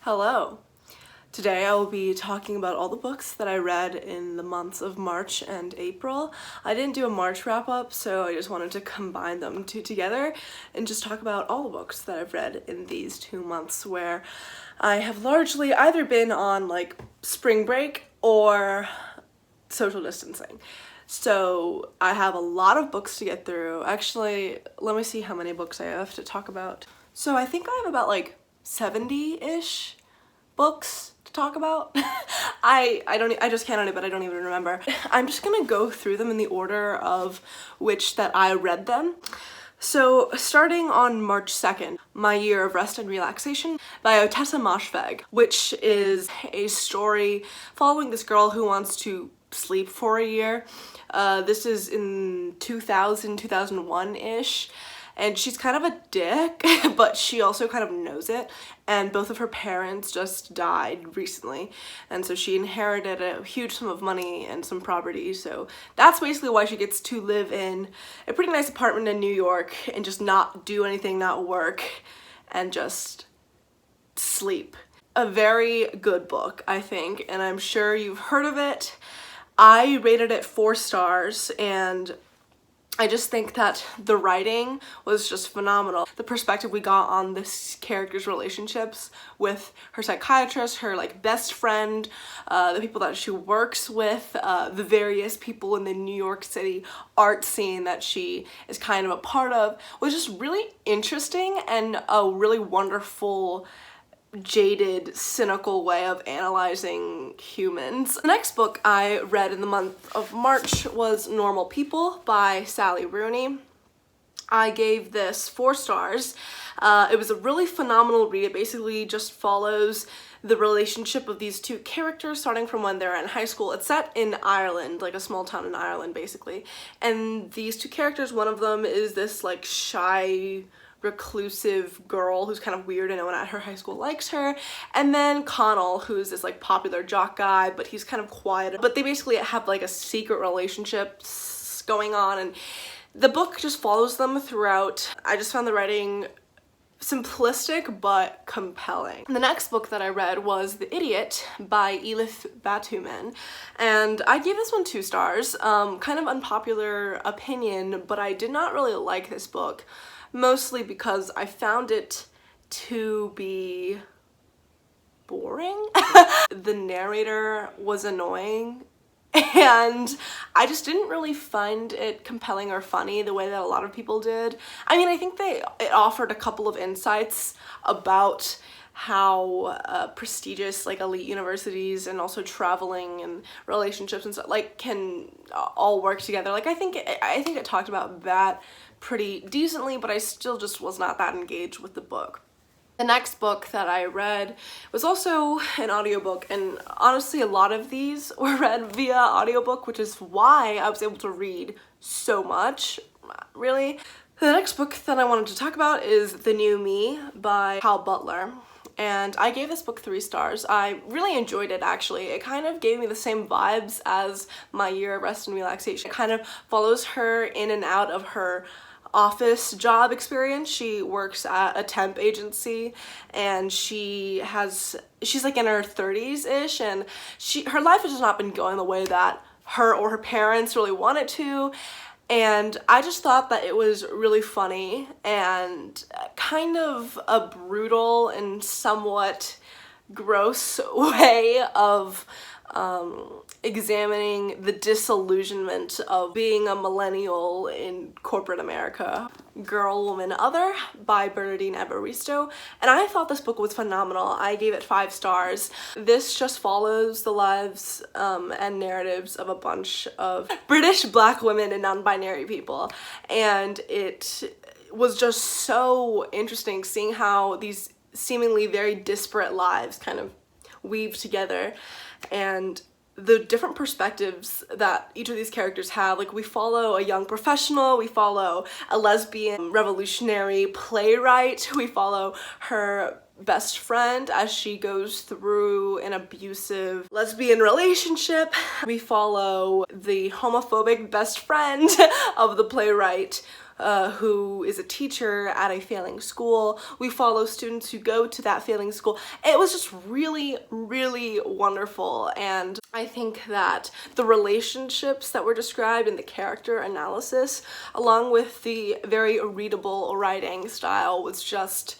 Hello. Today I will be talking about all the books that I read in the months of March and April. I didn't do a March wrap-up, so I just wanted to combine them together and just talk about all the books that I've read in these 2 months where I have largely either been on like spring break or social distancing. So I have a lot of books to get through. Actually, let me see how many books I have to talk about. So I think I have about like 70-ish books to talk about. I just counted it, but I don't even remember. I'm just gonna go through them in the order of which that I read them. So starting on March 2nd, My Year of Rest and Relaxation by Otessa Moshfegh, which is a story following this girl who wants to sleep for a year. This is in 2001-ish. And she's kind of a dick, but she also kind of knows it. And both of her parents just died recently. And so she inherited a huge sum of money and some property. So that's basically why she gets to live in a pretty nice apartment in New York and just not do anything, not work, and just sleep. A very good book, I think, and I'm sure you've heard of it. I rated it 4 stars, and I just think that the writing was just phenomenal. The perspective we got on this character's relationships with her psychiatrist, her like best friend, the people that she works with, the various people in the New York City art scene that she is kind of a part of, was just really interesting and a really wonderful, jaded, cynical way of analyzing humans. The next book I read in the month of March was Normal People by Sally Rooney. I gave this 4 stars. It was a really phenomenal read. It basically just follows the relationship of these 2 characters starting from when they're in high school. It's set in Ireland, like a small town in Ireland basically. And these 2 characters, one of them is this like shy, reclusive girl who's kind of weird and no one at her high school likes her, and then Connell, who's this like popular jock guy, but he's kind of quiet. But they basically have like a secret relationship going on, and the book just follows them throughout. I just found the writing simplistic but compelling. The next book that I read was The Idiot by Elif Batuman, and I gave this one 2 stars. Kind of unpopular opinion, but I did not really like this book, mostly because I found it to be boring. The narrator was annoying, and I just didn't really find it compelling or funny the way that a lot of people did. I mean, I think it offered a couple of insights about how prestigious like elite universities and also traveling and relationships and stuff like can all work together. Like I think it talked about that pretty decently, but I still just was not that engaged with the book. The next book that I read was also an audiobook, and honestly a lot of these were read via audiobook, which is why I was able to read so much, really. The next book that I wanted to talk about is The New Me by Hal Butler. And I gave this book 3 stars. I really enjoyed it, actually. It kind of gave me the same vibes as My Year of Rest and Relaxation. It kind of follows her in and out of her office job experience. She works at a temp agency, and she's like in her 30s-ish, and her life has just not been going the way that her or her parents really want it to. And I just thought that it was really funny and kind of a brutal and somewhat gross way of examining the disillusionment of being a millennial in corporate America. Girl, Woman, Other by Bernardine Evaristo, and I thought this book was phenomenal. I gave it 5 stars. This just follows the lives and narratives of a bunch of British Black women and non-binary people, and it was just so interesting seeing how these seemingly very disparate lives kind of weave together, and the different perspectives that each of these characters have. Like, we follow a young professional, we follow a lesbian revolutionary playwright, we follow her best friend as she goes through an abusive lesbian relationship, we follow the homophobic best friend of the playwright who is a teacher at a failing school. We follow students who go to that failing school. It was just really, really wonderful, and I think that the relationships that were described in the character analysis, along with the very readable writing style, was just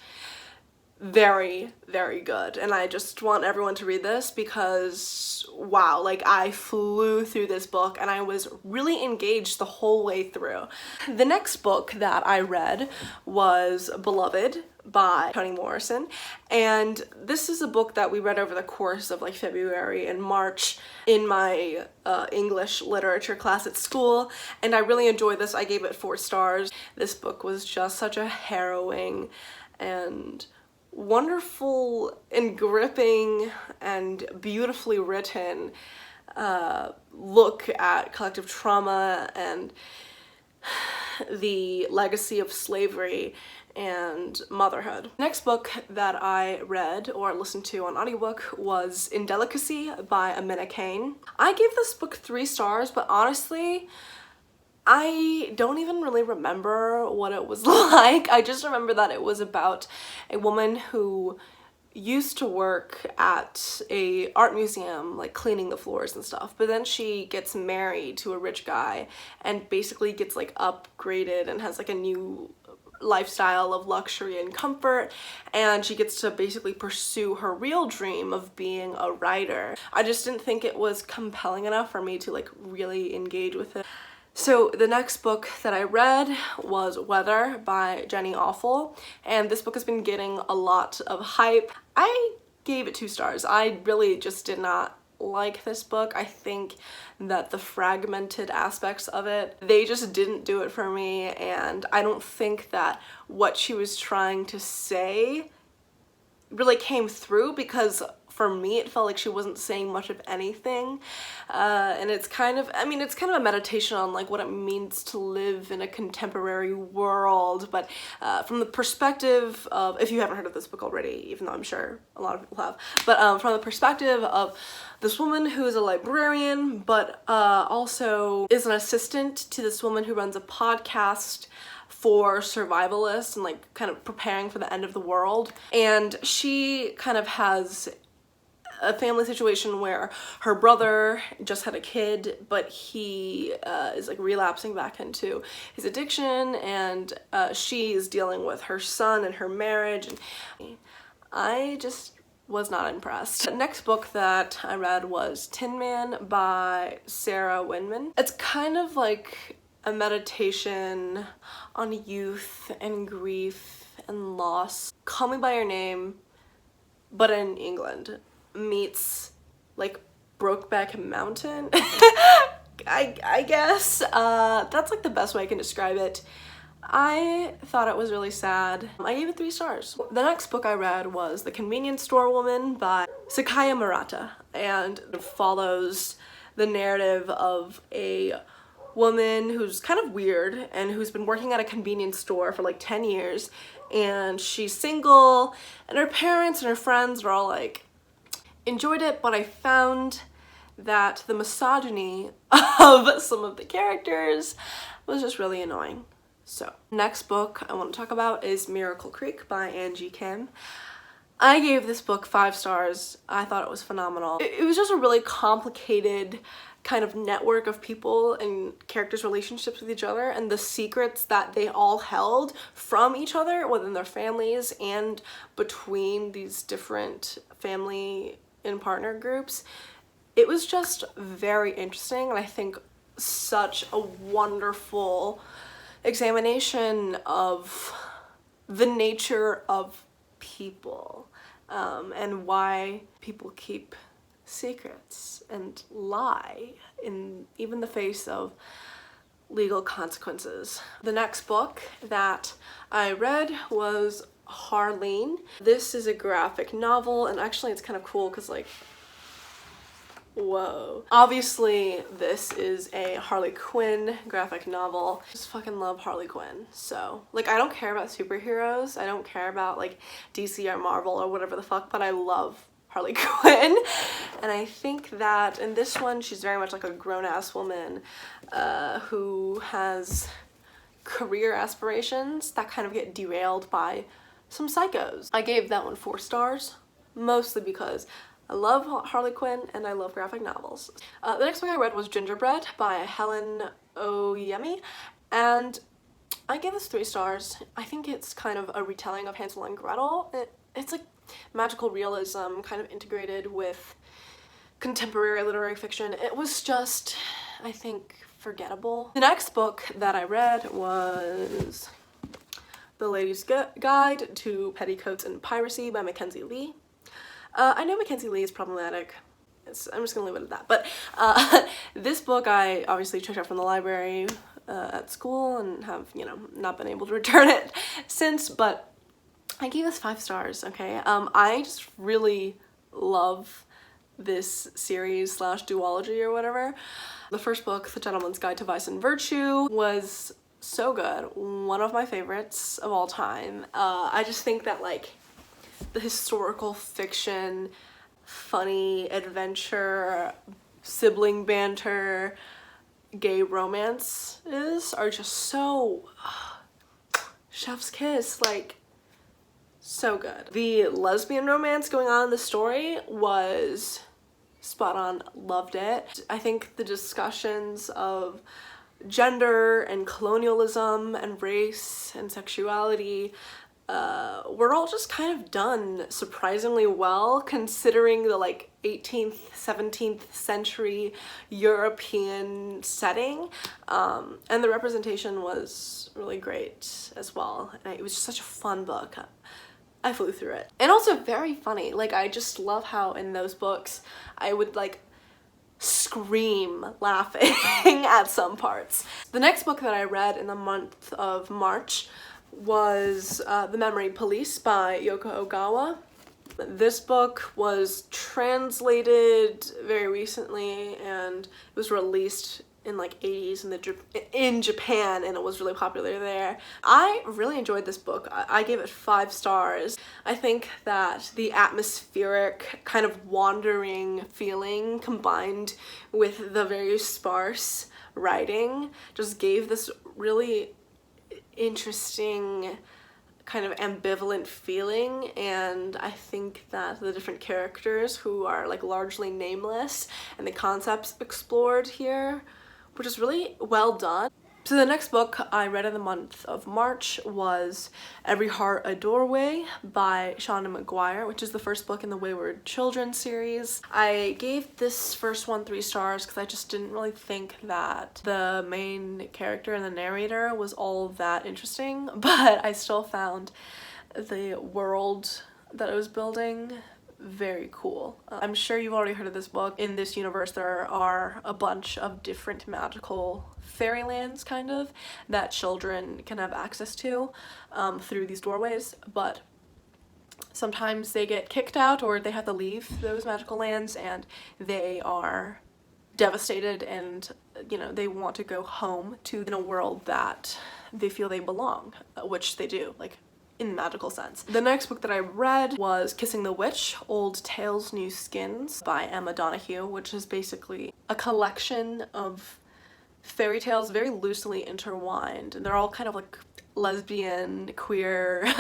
very, very good. And I just want everyone to read this because, wow, like I flew through this book and I was really engaged the whole way through. The next book that I read was Beloved by Toni Morrison, and this is a book that we read over the course of like February and March in my English literature class at school, and I really enjoyed this. I gave it 4 stars. This book was just such a harrowing and wonderful and gripping and beautifully written look at collective trauma and the legacy of slavery and motherhood. Next book that I read or listened to on audiobook was Indelicacy by Amina Kane. I gave this book 3 stars, but honestly, I don't even really remember what it was like. I just remember that it was about a woman who used to work at a art museum, like cleaning the floors and stuff, but then she gets married to a rich guy and basically gets like upgraded and has like a new lifestyle of luxury and comfort, and she gets to basically pursue her real dream of being a writer. I just didn't think it was compelling enough for me to like really engage with it. So the next book that I read was Weather by Jenny Awful, and this book has been getting a lot of hype. I gave it 2 stars. I really just did not like this book. I think that the fragmented aspects of it, they just didn't do it for me, and I don't think that what she was trying to say really came through, because for me it felt like she wasn't saying much of anything, and it's kind of, I mean, it's kind of a meditation on like what it means to live in a contemporary world, but from the perspective of, if you haven't heard of this book already, even though I'm sure a lot of people have, but from the perspective of this woman who is a librarian, but also is an assistant to this woman who runs a podcast for survivalists and like kind of preparing for the end of the world. And she kind of has a family situation where her brother just had a kid, but he is like relapsing back into his addiction, and she is dealing with her son and her marriage, and I just was not impressed. The next book that I read was Tin Man by Sarah Winman. It's kind of like a meditation on youth and grief and loss. Call Me by Your Name, but in England, meets like Brokeback Mountain. I guess that's like the best way I can describe it. I thought it was really sad. I gave it 3 stars. The next book I read was The Convenience Store Woman by Sakaya Murata, and it follows the narrative of a woman who's kind of weird and who's been working at a convenience store for like 10 years, and she's single, and her parents and her friends were all like, enjoyed it, but I found that the misogyny of some of the characters was just really annoying. So, next book I want to talk about is Miracle Creek by Angie Kim. I gave this book 5 stars. I thought it was phenomenal. It was just a really complicated kind of network of people and characters' relationships with each other, and the secrets that they all held from each other within their families and between these different family and partner groups. It was just very interesting, and I think such a wonderful examination of the nature of people, and why people keep secrets and lie in even the face of legal consequences. The next book that I read was Harley. This is a graphic novel, and actually it's kind of cool because like, whoa. Obviously this is a Harley Quinn graphic novel. I just fucking love Harley Quinn. So like, I don't care about superheroes, I don't care about like DC or Marvel or whatever the fuck, but I love Harley Quinn, and I think that in this one she's very much like a grown-ass woman who has career aspirations that kind of get derailed by some psychos. I gave that one 4 stars, mostly because I love Harley Quinn and I love graphic novels. The next book I read was Gingerbread by Helen Oyemi, and I gave this 3 stars. I think it's kind of a retelling of Hansel and Gretel. It's like magical realism kind of integrated with contemporary literary fiction. It was just, I think, forgettable. The next book that I read was The Lady's Guide to Petticoats and Piracy by Mackenzie Lee. I know Mackenzie Lee is problematic. I'm just gonna leave it at that. But this book I obviously checked out from the library at school and have, you know, not been able to return it since, but I gave this 5 stars, okay? I just really love this series / duology or whatever. The first book, The Gentleman's Guide to Vice and Virtue, was so good. One of my favorites of all time. I just think that, like, the historical fiction, funny adventure, sibling banter, gay romances are just so chef's kiss, like, so good. The lesbian romance going on in the story was spot on, loved it. I think the discussions of gender and colonialism and race and sexuality were all just kind of done surprisingly well, considering the like 18th, 17th century European setting, and the representation was really great as well. And it was just such a fun book. I flew through it. And also very funny. Like, I just love how in those books I would like scream laughing at some parts. The next book that I read in the month of March was The Memory Police by Yoko Ogawa. This book was translated very recently and it was released in like 80s in Japan, and it was really popular there. I really enjoyed this book. I gave it 5 stars. I think that the atmospheric kind of wandering feeling combined with the very sparse writing just gave this really interesting kind of ambivalent feeling, and I think that the different characters who are like largely nameless and the concepts explored here were just really well done. So the next book I read in the month of March was Every Heart a Doorway by Shonda McGuire, which is the first book in the Wayward Children series. I gave this first one 3 stars because I just didn't really think that the main character and the narrator was all that interesting, but I still found the world that it was building very cool. I'm sure you've already heard of this book. In this universe there are a bunch of different magical fairylands kind of that children can have access to through these doorways, but sometimes they get kicked out or they have to leave those magical lands and they are devastated and, you know, they want to go home to in a world that they feel they belong, which they do, like in the magical sense. The next book that I read was Kissing the Witch, Old Tales, New Skins by Emma Donoghue, which is basically a collection of fairy tales very loosely intertwined, and they're all kind of like lesbian, queer,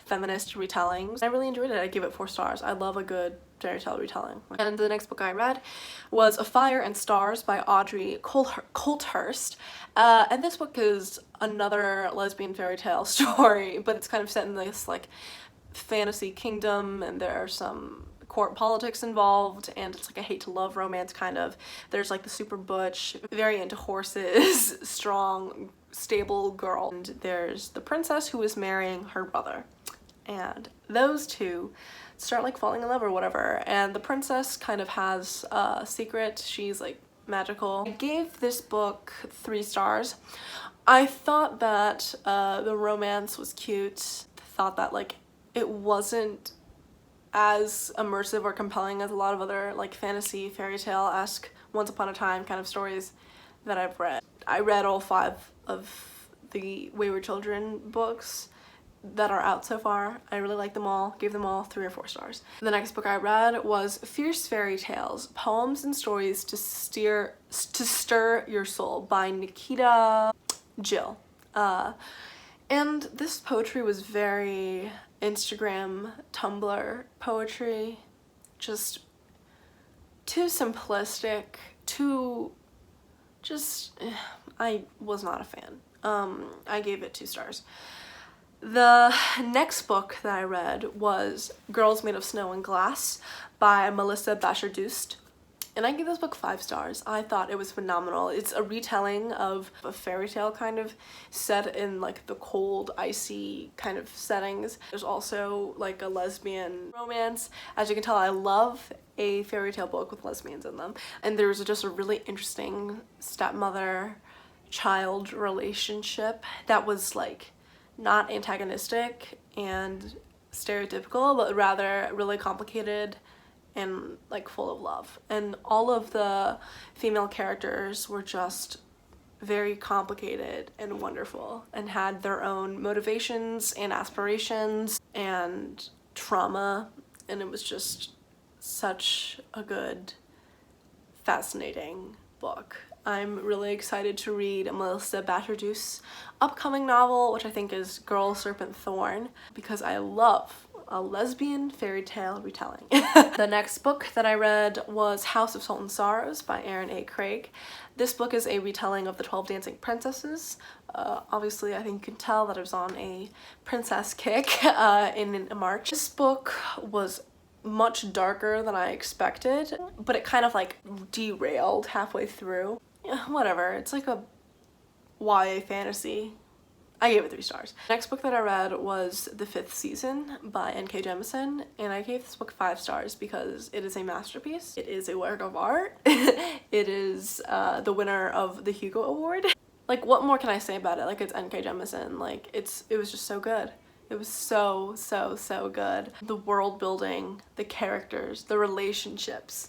feminist retellings. I really enjoyed it. I gave it 4 stars. I love a good fairy tale retelling. And the next book I read was A Fire and Stars by Audrey Colthurst. And this book is another lesbian fairy tale story, but it's kind of set in this like fantasy kingdom, and there are some court politics involved, and it's like a hate to love romance kind of. There's like the super butch, very into horses, strong, stable girl, and there's the princess who is marrying her brother, and those two start like falling in love or whatever, and the princess kind of has a secret. She's like magical. I gave this book 3 stars. I thought that the romance was cute. Thought that like it wasn't as immersive or compelling as a lot of other like fantasy fairy tale-esque once upon a time kind of stories that I've read. I read all 5 of the Wayward Children books that are out so far. I really like them all, gave them all 3 or 4 stars. The next book I read was Fierce Fairy Tales, Poems and Stories to Stir Your Soul by Nikita Jill. And this poetry was very Instagram, Tumblr poetry, just too simplistic, too just, I was not a fan. I gave it 2 stars. The next book that I read was Girls Made of Snow and Glass by Melissa Basher-Dust. And I gave this book 5 stars. I thought it was phenomenal. It's a retelling of a fairy tale kind of set in like the cold, icy kind of settings. There's also like a lesbian romance. As you can tell, I love a fairy tale book with lesbians in them. And there's just a really interesting stepmother-child relationship that was like not antagonistic and stereotypical, but rather really complicated and like full of love. And all of the female characters were just very complicated and wonderful and had their own motivations and aspirations and trauma, and it was just such a good, fascinating book. I'm really excited to read Melissa Basher-Dust's upcoming novel, which I think is Girl, Serpent, Thorn, because I love a lesbian fairy tale retelling. The next book that I read was House of Salt and Sorrows by Erin A. Craig. This book is a retelling of the 12 Dancing Princesses. Obviously, I think you can tell that I was on a princess kick in March. This book was much darker than I expected, but it kind of like derailed halfway through. Whatever, it's like a YA fantasy. I gave it 3 stars. Next book that I read was The Fifth Season by N.K. Jemisin, and I gave this book 5 stars because it is a masterpiece. It is a work of art. It is the winner of the Hugo Award. Like, what more can I say about it? Like, it's N.K. Jemisin. Like, it was just so good. It was so, so, so good. The world building, the characters, the relationships,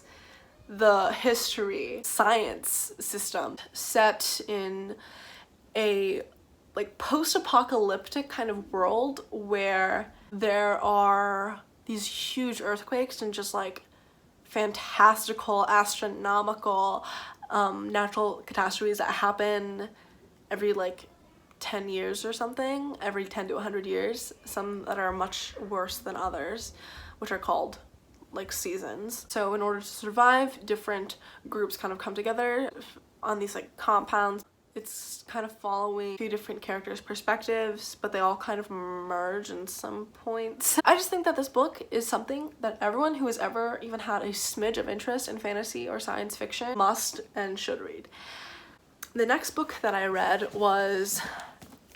the history, science system set in a like post-apocalyptic kind of world where there are these huge earthquakes and just like fantastical, astronomical natural catastrophes that happen every like 10 years or something, every 10 to 100 years, some that are much worse than others, which are called like seasons. So in order to survive, different groups kind of come together on these like compounds. It's kind of following 2 different characters' perspectives, but they all kind of merge in some points. I just think that this book is something that everyone who has ever even had a smidge of interest in fantasy or science fiction must and should read. The next book that I read was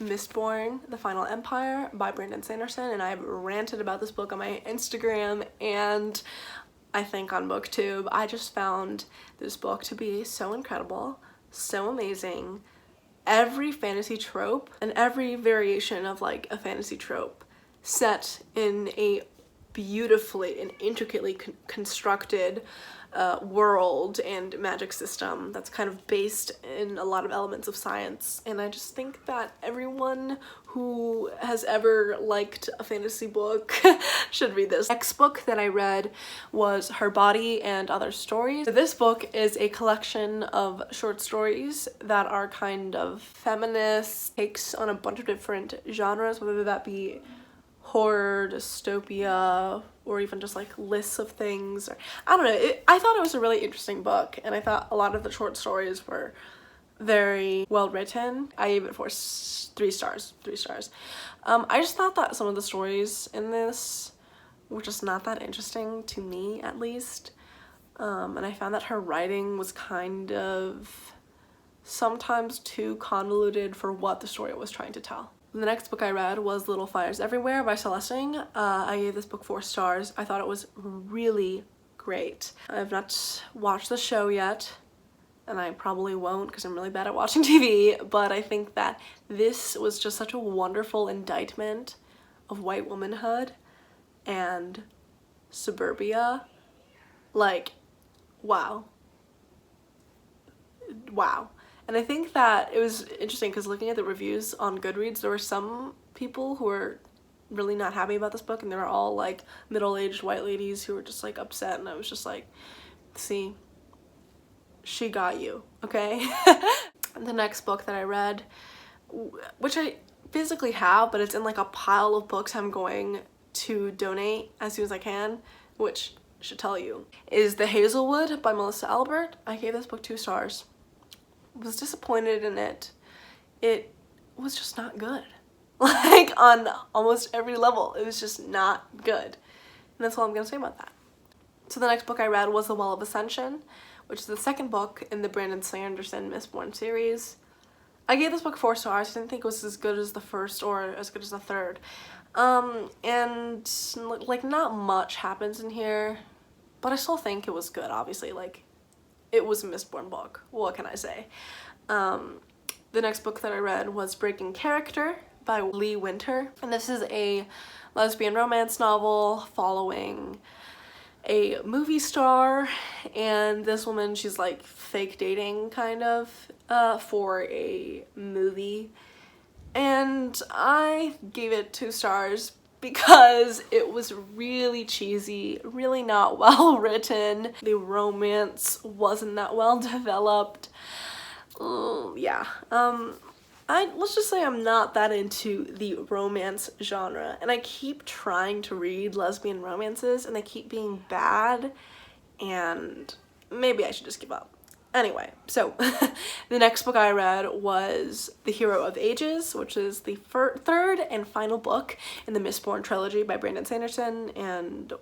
Mistborn, The Final Empire by Brandon Sanderson, and I've ranted about this book on my Instagram and I think on BookTube. I just found this book to be so incredible, so amazing. Every fantasy trope and every variation of like a fantasy trope set in a beautifully and intricately constructed world and magic system that's kind of based in a lot of elements of science. And I just think that everyone who has ever liked a fantasy book should read this. Next book that I read was Her Body and Other Stories. This book is a collection of short stories that are kind of feminist takes on a bunch of different genres, whether that be horror, dystopia, or even just like lists of things. Or, I don't know, I thought it was a really interesting book, and I thought a lot of the short stories were very well written. I gave it 3 stars. I just thought that some of the stories in this were just not that interesting to me, at least. And I found that her writing was kind of sometimes too convoluted for what the story was trying to tell. The next book I read was Little Fires Everywhere by Celestine. I gave this book 4 stars. I thought it was really great. I have not watched the show yet, and I probably won't because I'm really bad at watching TV, but I think that this was just such a wonderful indictment of white womanhood and suburbia. Like, wow. Wow. And I think that it was interesting because looking at the reviews on Goodreads, there were some people who were really not happy about this book, and they were all like middle-aged white ladies who were just like upset, and I was just like, see, she got you, okay? The next book that I read which I physically have, but it's in like a pile of books I'm going to donate as soon as I can, which I should tell you, is The Hazelwood by Melissa Albert. I gave this book 2 stars. Was disappointed in it. It was just not good. Like, on almost every level, it was just not good. And that's all I'm gonna say about that. So the next book I read was The Well of Ascension, which is the second book in the Brandon Sanderson Mistborn series. I gave this book 4 stars. I didn't think it was as good as the first or as good as the third. And like not much happens in here, but I still think it was good, obviously. Like, it was a Mistborn book. What can I say? The next book that I read was Breaking Character by Lee Winter. And this is a lesbian romance novel following a movie star, and this woman, she's like fake dating kind of for a movie, and I gave it 2 stars because it was really cheesy, really not well written. The romance wasn't that well developed. Yeah, let's just say I'm not that into the romance genre, and I keep trying to read lesbian romances and they keep being bad, and maybe I should just give up. Anyway, so the next book I read was The Hero of Ages, which is the third and final book in the Mistborn trilogy by Brandon Sanderson, and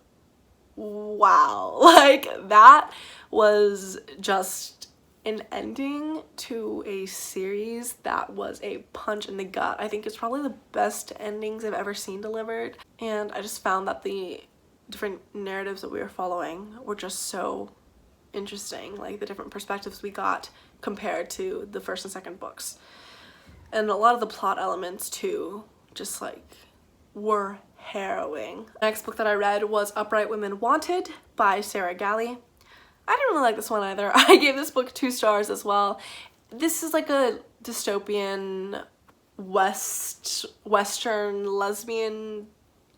wow, like that was just an ending to a series that was a punch in the gut. I think it's probably the best endings I've ever seen delivered, and I just found that the different narratives that we were following were just so interesting, like the different perspectives we got compared to the first and second books. And a lot of the plot elements too just like were harrowing. The next book that I read was Upright Women Wanted by Sarah Galley. I didn't really like this one either. I gave this book 2 stars as well. This is like a dystopian western lesbian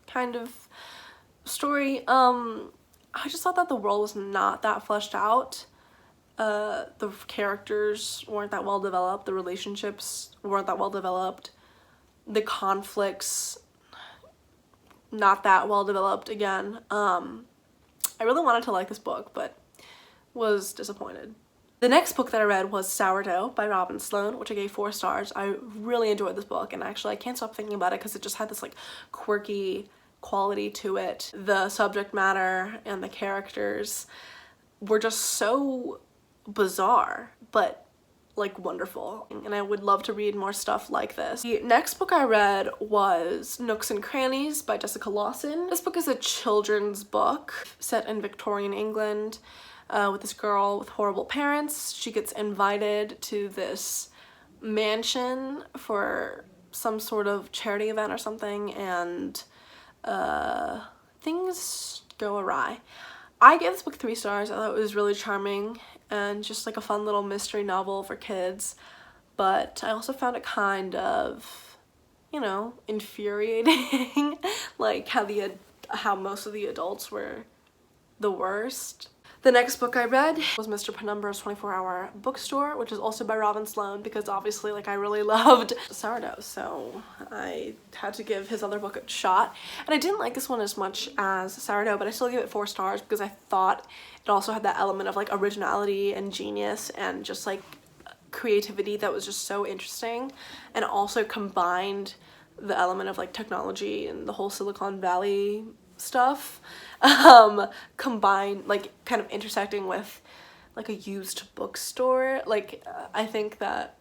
kind of story. I just thought that the world was not that fleshed out. The characters weren't that well developed. The relationships weren't that well developed. The conflicts, not that well developed again. I really wanted to like this book, but was disappointed. The next book that I read was Sourdough by Robin Sloan, which I gave 4 stars. I really enjoyed this book, and actually I can't stop thinking about it because it just had this like quirky quality to it. The subject matter and the characters were just so bizarre, but like wonderful, and I would love to read more stuff like this. The next book I read was Nooks and Crannies by Jessica Lawson. This book is a children's book set in Victorian England. With this girl with horrible parents. She gets invited to this mansion for some sort of charity event or something, and things go awry. I gave this book 3 stars. I thought it was really charming and just like a fun little mystery novel for kids, but I also found it kind of, you know, infuriating. Like how most of the adults were the worst. The next book I read was Mr. Penumbra's 24-Hour Bookstore, which is also by Robin Sloan, because obviously like I really loved Sourdough, so I had to give his other book a shot. And I didn't like this one as much as Sourdough, but I still gave it 4 stars because I thought it also had that element of like originality and genius and just like creativity that was just so interesting, and also combined the element of like technology and the whole Silicon Valley stuff, combined, like kind of intersecting with like a used bookstore. Like I think that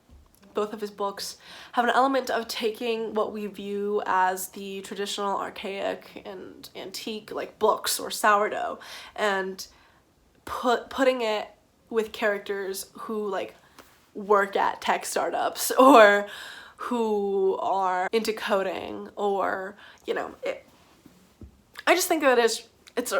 both of his books have an element of taking what we view as the traditional archaic and antique like books or sourdough and putting it with characters who like work at tech startups or who are into coding, or you know, I just think that it's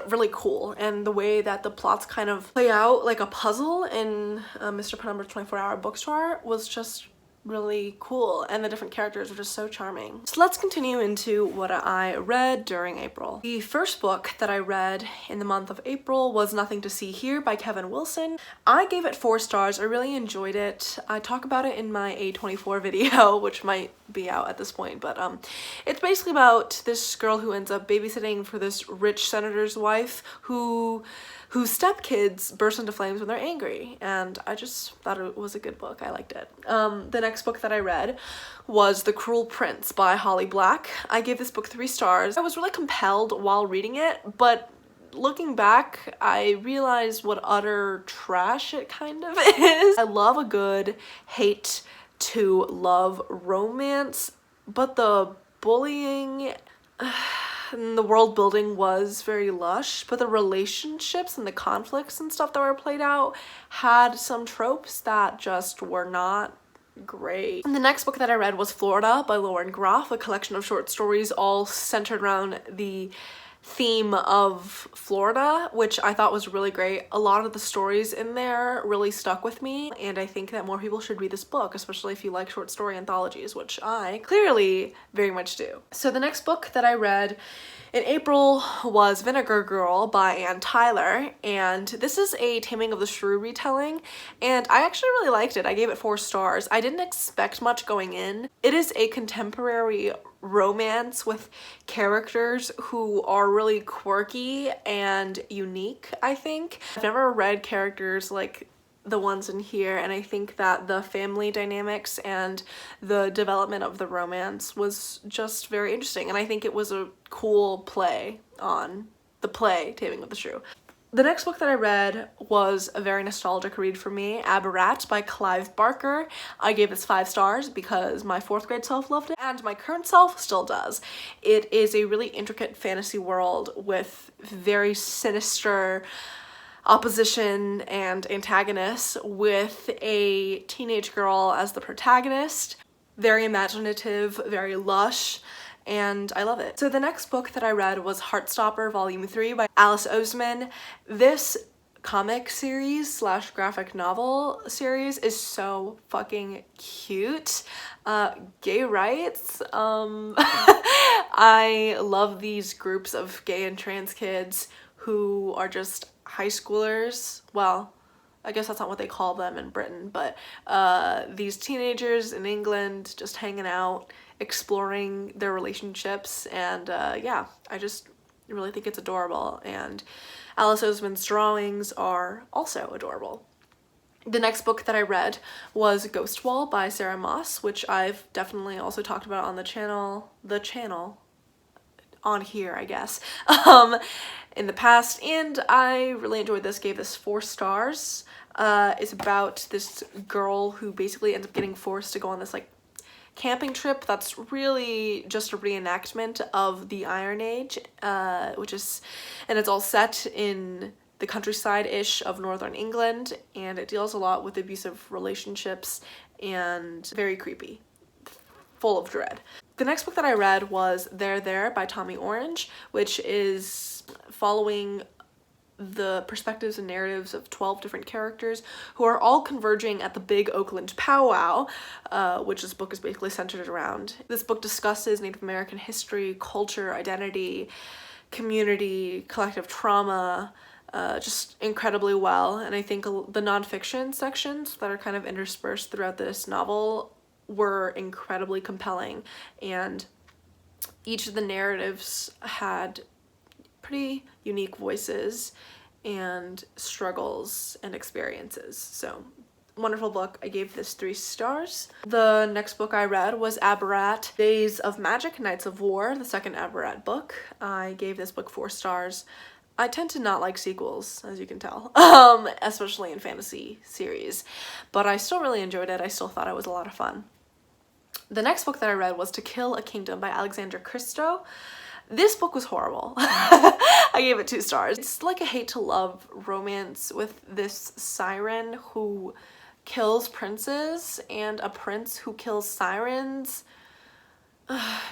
really cool, and the way that the plots kind of play out like a puzzle in Mr. Penumbra's 24-Hour Bookstore was just really cool, and the different characters are just so charming. So let's continue into what I read during April. The first book that I read in the month of April was Nothing to See Here by Kevin Wilson. I gave it 4 stars. I really enjoyed it. I talk about it in my A24 video, which might be out at this point, but it's basically about this girl who ends up babysitting for this rich senator's wife whose stepkids burst into flames when they're angry, and I just thought it was a good book. I liked it. The next book that I read was The Cruel Prince by Holly Black. I gave this book 3 stars. I was really compelled while reading it, but looking back, I realized what utter trash it kind of is. I love a good hate to love romance, but the bullying and the world building was very lush, but the relationships and the conflicts and stuff that were played out had some tropes that just were not great. And the next book that I read was Florida by Lauren Groff, a collection of short stories all centered around the theme of Florida, which I thought was really great. A lot of the stories in there really stuck with me, and I think that more people should read this book, especially if you like short story anthologies, which I clearly very much do. So the next book that I read in April was Vinegar Girl by Ann Tyler, and this is a Taming of the Shrew retelling, and I actually really liked it. I gave it 4 stars. I didn't expect much going in. It is a contemporary romance with characters who are really quirky and unique, I think. I've never read characters like the ones in here, and I think that the family dynamics and the development of the romance was just very interesting, and I think it was a cool play on the play Taming of the Shrew. The next book that I read was a very nostalgic read for me, Brat by Clive Barker. I gave this 5 stars because my 4th grade self loved it, and my current self still does. It is a really intricate fantasy world with very sinister opposition and antagonists, with a teenage girl as the protagonist. Very imaginative, very lush, and I love it. So the next book that I read was Heartstopper Volume 3 by Alice Oseman. This comic series slash graphic novel series is so fucking cute. Gay rights. I love these groups of gay and trans kids who are just high schoolers. Well, I guess that's not what they call them in Britain, but these teenagers in England just hanging out, exploring their relationships, and yeah, I just really think it's adorable, and Alice Oseman's drawings are also adorable. The next book that I read was Ghost Wall by Sarah Moss, which I've definitely also talked about on the channel on here, I guess, in the past, and I really enjoyed this. Gave this 4 stars. It's about this girl who basically ends up getting forced to go on this like camping trip that's really just a reenactment of the Iron Age, and it's all set in the countryside-ish of northern England, and it deals a lot with abusive relationships and very creepy, full of dread. The next book that I read was There by Tommy Orange, which is following the perspectives and narratives of 12 different characters who are all converging at the big Oakland powwow, which this book is basically centered around. This book discusses Native American history, culture, identity, community, collective trauma, just incredibly well, and I think the nonfiction sections that are kind of interspersed throughout this novel were incredibly compelling, and each of the narratives had pretty unique voices and struggles and experiences. So wonderful book. I gave this 3 stars. The next book I read was Brat, Days of Magic, Nights of War, the second Brat book. I gave this book 4 stars. I tend to not like sequels, as you can tell, especially in fantasy series, but I still really enjoyed it. I still thought it was a lot of fun. The next book that I read was To Kill a Kingdom by Alexandra Christo. This book was horrible. I gave it 2 stars. It's like a hate to love romance with this siren who kills princes and a prince who kills sirens.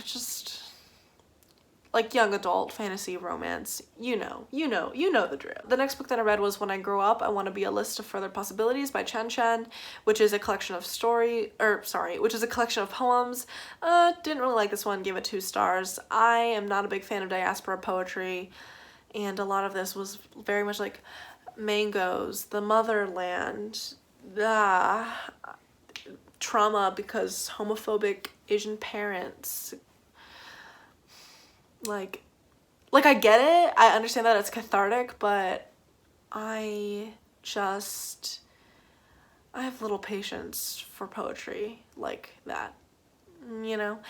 Just like young adult fantasy romance. You know the drill. The next book that I read was When I Grow Up, I Want to Be a List of Further Possibilities by Chen Chen, which is a collection of which is a collection of poems. Didn't really like this one, gave it 2 stars. I am not a big fan of diaspora poetry, and a lot of this was very much like mangoes, the motherland, trauma because homophobic Asian parents. Like I get it, I understand that it's cathartic, but I have little patience for poetry like that, you know?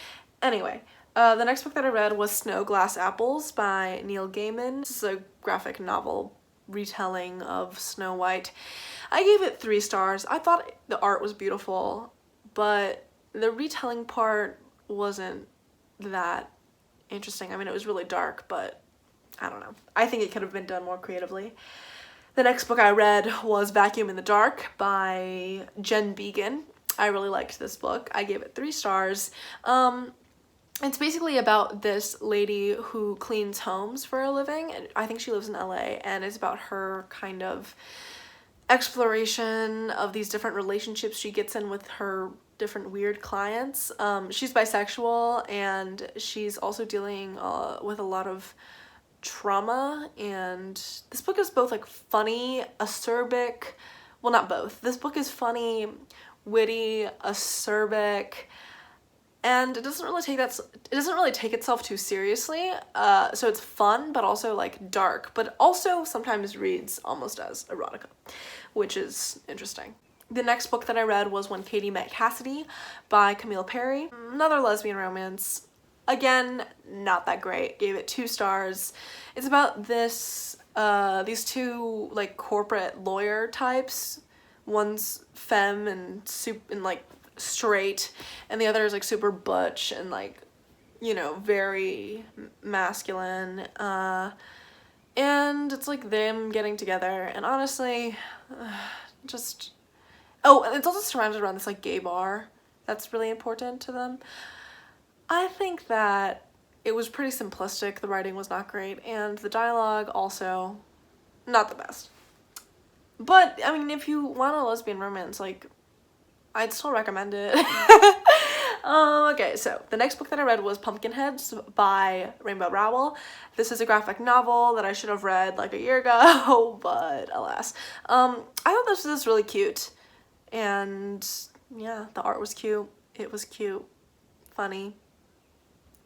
Anyway, the next book that I read was Snow Glass Apples by Neil Gaiman. This is a graphic novel retelling of Snow White. I gave it 3 stars. I thought the art was beautiful, but the retelling part wasn't that interesting. I mean, it was really dark, but I don't know. I think it could have been done more creatively. The next book I read was Vacuum in the Dark by Jen Began. I really liked this book. I gave it 3 stars. It's basically about this lady who cleans homes for a living, and I think she lives in LA, and it's about her kind of exploration of these different relationships she gets in with her different weird clients. She's bisexual, and she's also dealing with a lot of trauma, and this book is both like funny, acerbic, well, not both. This book is funny, witty, acerbic, and it doesn't really take itself too seriously. So it's fun, but also like dark, but also sometimes reads almost as erotica, which is interesting. The next book that I read was When Katy Met Cassidy by Camille Perry. Another lesbian romance. Again, not that great. Gave it 2 stars. It's about these 2 like corporate lawyer types. One's femme and like straight, and the other is like super butch and like, you know, very masculine. And it's like them getting together, and honestly, just... Oh, and it's also surrounded around this like gay bar that's really important to them. I think that it was pretty simplistic, the writing was not great, and the dialogue also not the best. But, I mean, if you want a lesbian romance, like, I'd still recommend it. Okay, so the next book that I read was Pumpkinheads by Rainbow Rowell. This is a graphic novel that I should have read like a year ago, but alas. I thought this was really cute, and yeah, the art was cute, it was cute, funny.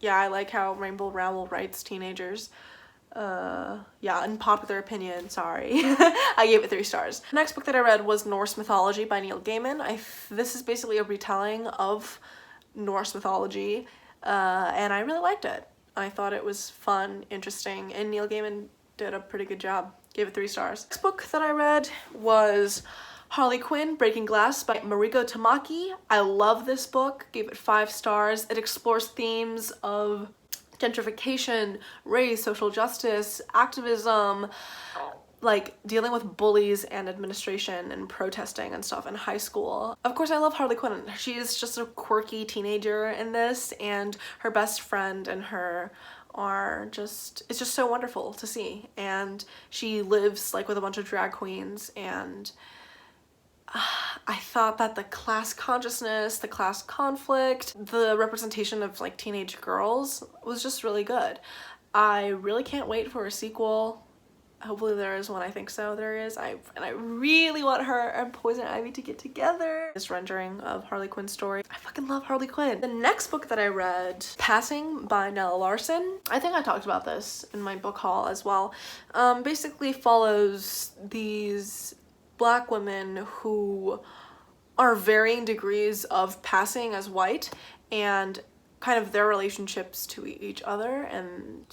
Yeah, I like how Rainbow Rowell writes teenagers. Yeah, unpopular opinion, sorry. I gave it 3 stars. The next book that I read was Norse Mythology by Neil Gaiman. This is basically a retelling of Norse mythology, and I really liked it. I thought it was fun, interesting, and Neil Gaiman did a pretty good job. Gave it 3 stars. Next book that I read was Harley Quinn, Breaking Glass by Mariko Tamaki. I love this book, gave it 5 stars. It explores themes of gentrification, race, social justice, activism, like dealing with bullies and administration and protesting and stuff in high school. Of course, I love Harley Quinn. She is just a quirky teenager in this, and her best friend and her are just, it's just so wonderful to see. And she lives like with a bunch of drag queens, and I thought that the class consciousness, the class conflict, the representation of like teenage girls was just really good. I really can't wait for a sequel. Hopefully there is one. I think so, there is. And I really want her and Poison Ivy to get together. This rendering of Harley Quinn's story. I fucking love Harley Quinn. The next book that I read, Passing by Nella Larson. I think I talked about this in my book haul as well. Basically follows these Black women who are varying degrees of passing as white, and kind of their relationships to each other and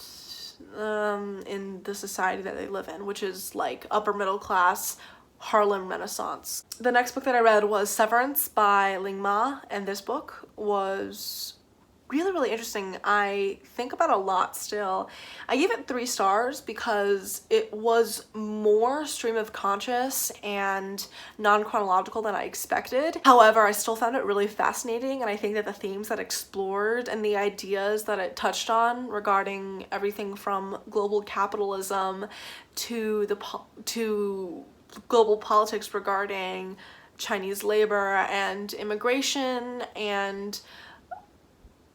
in the society that they live in, which is like upper middle class Harlem Renaissance. The next book that I read was Severance by Ling Ma, and this book was really interesting. I think about a lot still. I gave it 3 stars because it was more stream of conscious and non-chronological than I expected. However, I still found it really fascinating, and I think that the themes that it explored and the ideas that it touched on regarding everything from global capitalism to global politics regarding Chinese labor and immigration and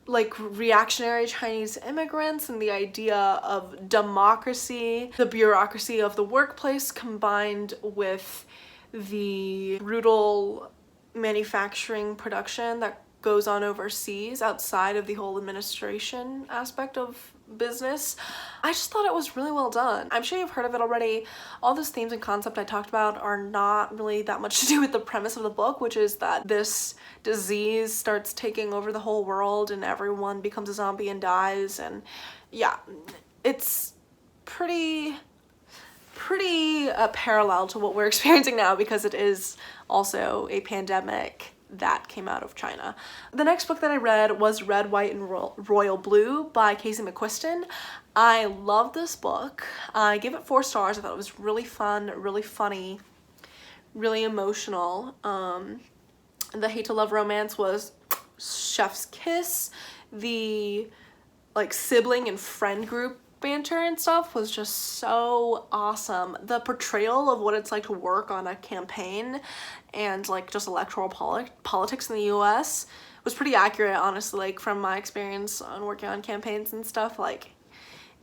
like reactionary Chinese immigrants and the idea of democracy, the bureaucracy of the workplace combined with the brutal manufacturing production that goes on overseas outside of the whole administration aspect of business. I just thought it was really well done. I'm sure you've heard of it already. All those themes and concept I talked about are not really that much to do with the premise of the book, which is that this disease starts taking over the whole world and everyone becomes a zombie and dies, and yeah, it's pretty parallel to what we're experiencing now because it is also a pandemic that came out of China. The next book that I read was Red, White, and Royal Blue by Casey McQuiston. I love this book. I gave it 4 stars. I thought it was really fun, really funny, really emotional. The hate to love romance was chef's kiss. The like sibling and friend group banter and stuff was just so awesome. The portrayal of what it's like to work on a campaign and like just electoral politics in the US was pretty accurate, honestly, like from my experience on working on campaigns and stuff. Like,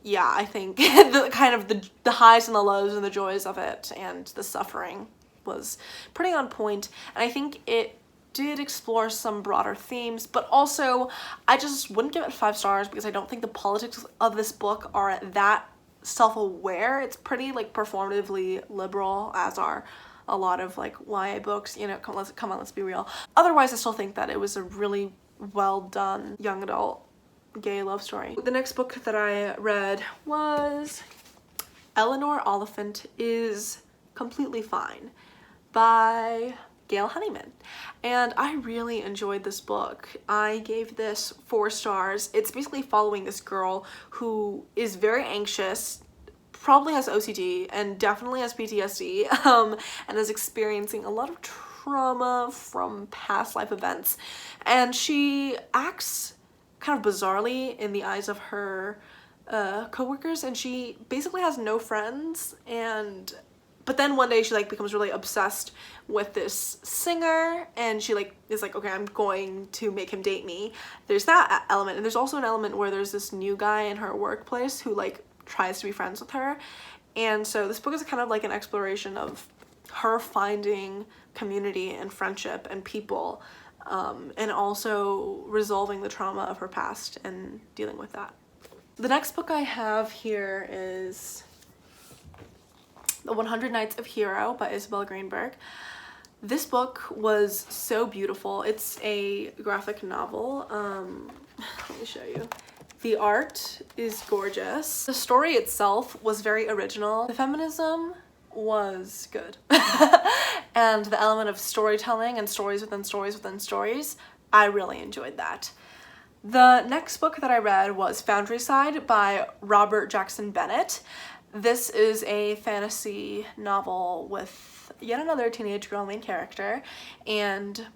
yeah, I think the kind of the highs and the lows and the joys of it and the suffering was pretty on point, and I think it did explore some broader themes, but also I just wouldn't give it 5 stars because I don't think the politics of this book are that self-aware. It's pretty like performatively liberal, as are a lot of like YA books, you know, come on, let's be real. Otherwise, I still think that it was a really well done young adult gay love story. The next book that I read was Eleanor Oliphant is Completely Fine by Gail Honeyman, and I really enjoyed this book. I gave this 4 stars. It's basically following this girl who is very anxious, probably has OCD, and definitely has PTSD, and is experiencing a lot of trauma from past life events, and she acts kind of bizarrely in the eyes of her coworkers, and she basically has no friends, but then one day she like becomes really obsessed with this singer, and she like is like, okay, I'm going to make him date me. There's that element, and there's also an element where there's this new guy in her workplace who like tries to be friends with her, and so this book is kind of like an exploration of her finding community and friendship and people, and also resolving the trauma of her past and dealing with that. The next book I have here is The 100 Nights of Hero by Isabel Greenberg. This book was so beautiful. It's a graphic novel. Let me show you. The art is gorgeous. The story itself was very original. The feminism was good. And the element of storytelling and stories within stories within stories, I really enjoyed that. The next book that I read was Foundryside by Robert Jackson Bennett. This is a fantasy novel with yet another teenage girl main character, and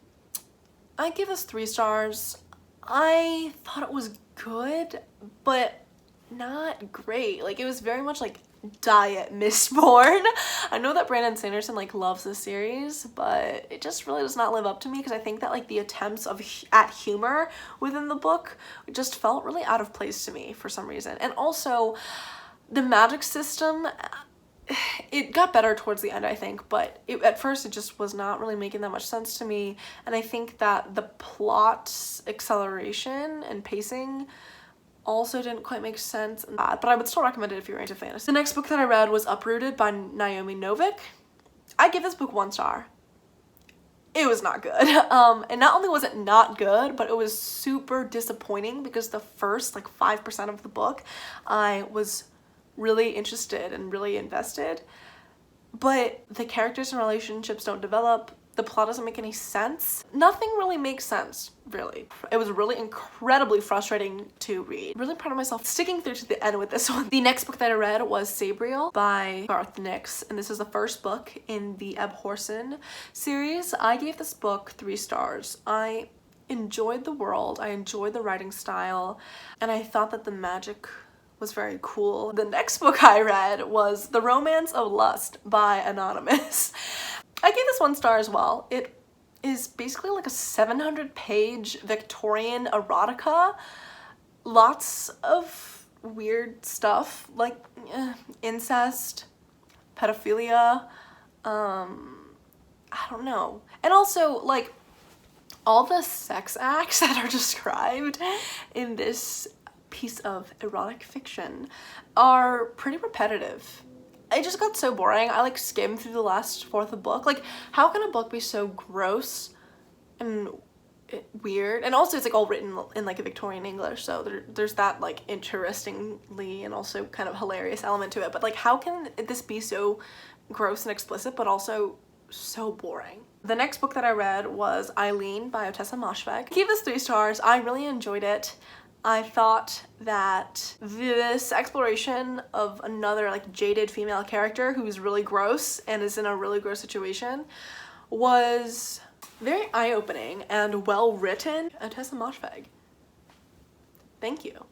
I give this 3 stars. I thought it was good, but not great. Like, it was very much like diet Mistborn. I know that Brandon Sanderson like loves this series, but it just really does not live up to me because I think that like the attempts at humor within the book just felt really out of place to me for some reason. And also the magic system, it got better towards the end, I think, but at first it just was not really making that much sense to me, and I think that the plot acceleration and pacing also didn't quite make sense, but I would still recommend it if you're into fantasy. The next book that I read was Uprooted by Naomi Novik. I give this book 1 star. It was not good. And not only was it not good, but it was super disappointing because the first like 5% of the book I was really interested and really invested, but the characters and relationships don't develop. the plot doesn't make any sense. Nothing really makes sense, really. It was really incredibly frustrating to read. Really proud of myself sticking through to the end with this one. The next book that I read was Sabriel by Garth Nix, and this is the first book in the Abhorsen series. I gave this book 3 stars. I enjoyed the world, I enjoyed the writing style, and I thought that the magic was very cool. The next book I read was The Romance of Lust by Anonymous. I gave this 1 star as well. It is basically like a 700-page Victorian erotica. Lots of weird stuff like incest, pedophilia, I don't know. And also like all the sex acts that are described in this piece of erotic fiction are pretty repetitive. It just got so boring. I like skimmed through the last fourth of the book. Like, how can a book be so gross and weird? And also it's like all written in like a Victorian English, so there's that like interestingly and also kind of hilarious element to it. But like, how can this be so gross and explicit but also so boring? The next book that I read was Eileen by Ottessa Moshfegh. I gave this 3 stars. I really enjoyed it. I thought that this exploration of another like jaded female character who's really gross and is in a really gross situation was very eye-opening and well written. Ottessa Moshfegh. Thank you.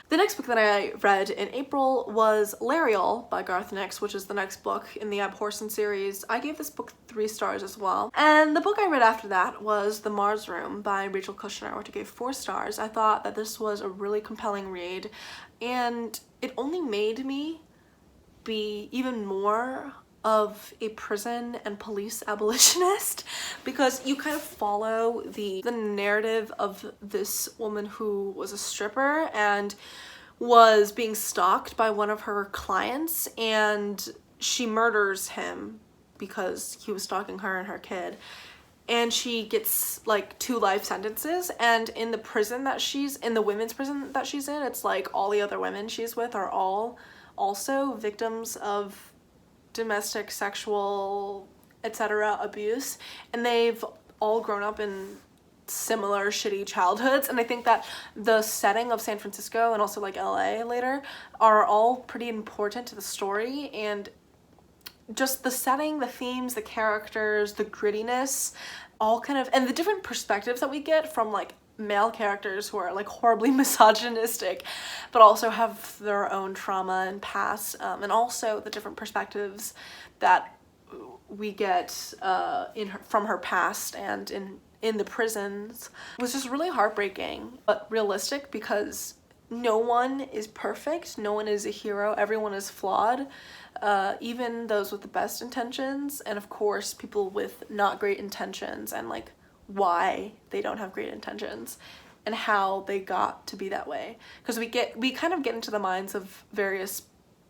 The next book that I read in April was Lariel by Garth Nix, which is the next book in the Abhorsen series. I gave this book 3 stars as well. And the book I read after that was The Mars Room by Rachel Kushner, which I gave 4 stars. I thought that this was a really compelling read, and it only made me be even more of a prison and police abolitionist, because you kind of follow the narrative of this woman who was a stripper and was being stalked by one of her clients, and she murders him because he was stalking her and her kid, and she gets like 2 life sentences. And in the prison that she's in, the women's prison that she's in, it's like all the other women she's with are all also victims of domestic, sexual, etc. abuse, and they've all grown up in similar shitty childhoods. And I think that the setting of San Francisco and also like LA later are all pretty important to the story, and just the setting, the themes, the characters, the grittiness, all kind of, and the different perspectives that we get from like male characters who are like horribly misogynistic but also have their own trauma and past, and also the different perspectives that we get from her past and in the prisons was just really heartbreaking but realistic, because no one is perfect, no one is a hero, everyone is flawed, even those with the best intentions, and of course people with not great intentions, and like why they don't have great intentions and how they got to be that way. Because we kind of get into the minds of various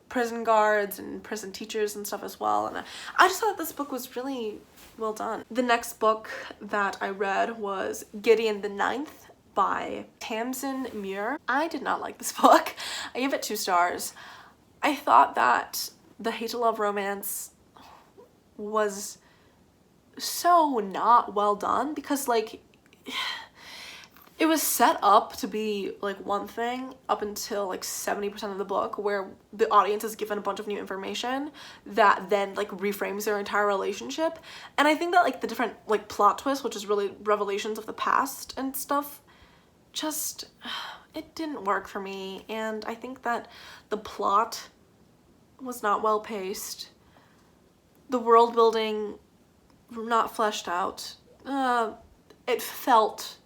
prison guards and prison teachers and stuff as well, and I just thought this book was really well done. The next book that I read was Gideon the Ninth by Tamsin Muir. I did not like this book. I gave it 2 stars. I thought that the hate to love romance was so not well done, because like it was set up to be like one thing up until like 70% of the book, where the audience is given a bunch of new information that then like reframes their entire relationship. And I think that like the different like plot twists, which is really revelations of the past and stuff, just it didn't work for me. And I think that the plot was not well paced, the world building not fleshed out, it felt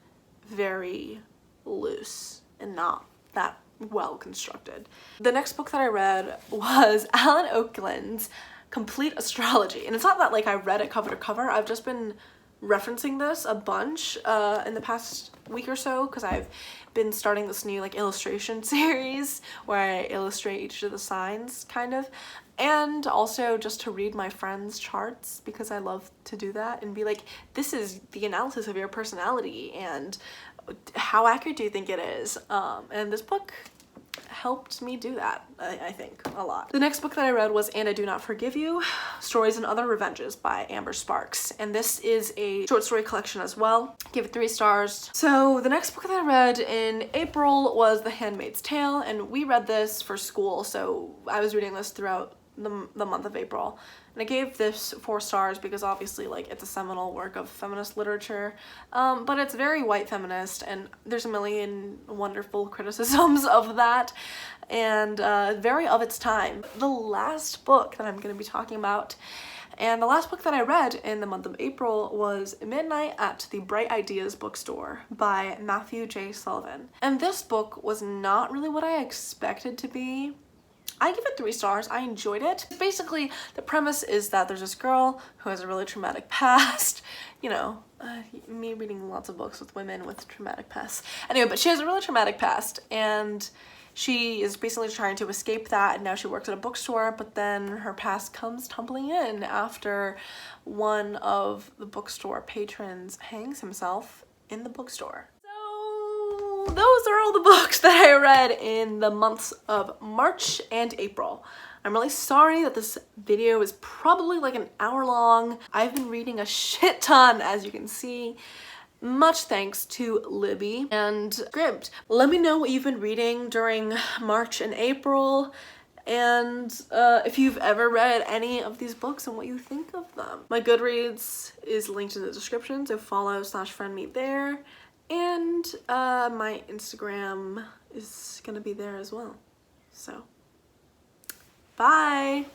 very loose and not that well constructed. The next book that I read was Alan Oakland's Complete Astrology, and it's not that like I read it cover to cover. I've just been referencing this a bunch in the past week or so, because I've been starting this new like illustration series where I illustrate each of the signs kind of, and also just to read my friends' charts, because I love to do that and be like, this is the analysis of your personality and how accurate do you think it is. And this book helped me do that, I think, a lot. The next book that I read was And I Do Not Forgive You, Stories and Other Revenges by Amber Sparks. And this is a short story collection as well. Give it 3 stars. So the next book that I read in April was The Handmaid's Tale, and we read this for school, so I was reading this throughout the month of April. And I gave this 4 stars because obviously like it's a seminal work of feminist literature, but it's very white feminist and there's a million wonderful criticisms of that, and very of its time. The last book that I'm going to be talking about, and the last book that I read in the month of April, was Midnight at the Bright Ideas Bookstore by Matthew J. Sullivan. And this book was not really what I expected to be. I give it 3 stars. I enjoyed it. Basically, the premise is that there's this girl who has a really traumatic past. You know, me reading lots of books with women with traumatic pasts. Anyway, but she has a really traumatic past, and she is basically trying to escape that, and now she works at a bookstore, but then her past comes tumbling in after one of the bookstore patrons hangs himself in the bookstore. Those are all the books that I read in the months of March and April. I'm really sorry that this video is probably like an hour long. I've been reading a shit ton, as you can see. Much thanks to Libby and Scribd. Let me know what you've been reading during March and April, and if you've ever read any of these books and what you think of them. My Goodreads is linked in the description, so follow/friend me there. And my Instagram is gonna be there as well. So, bye!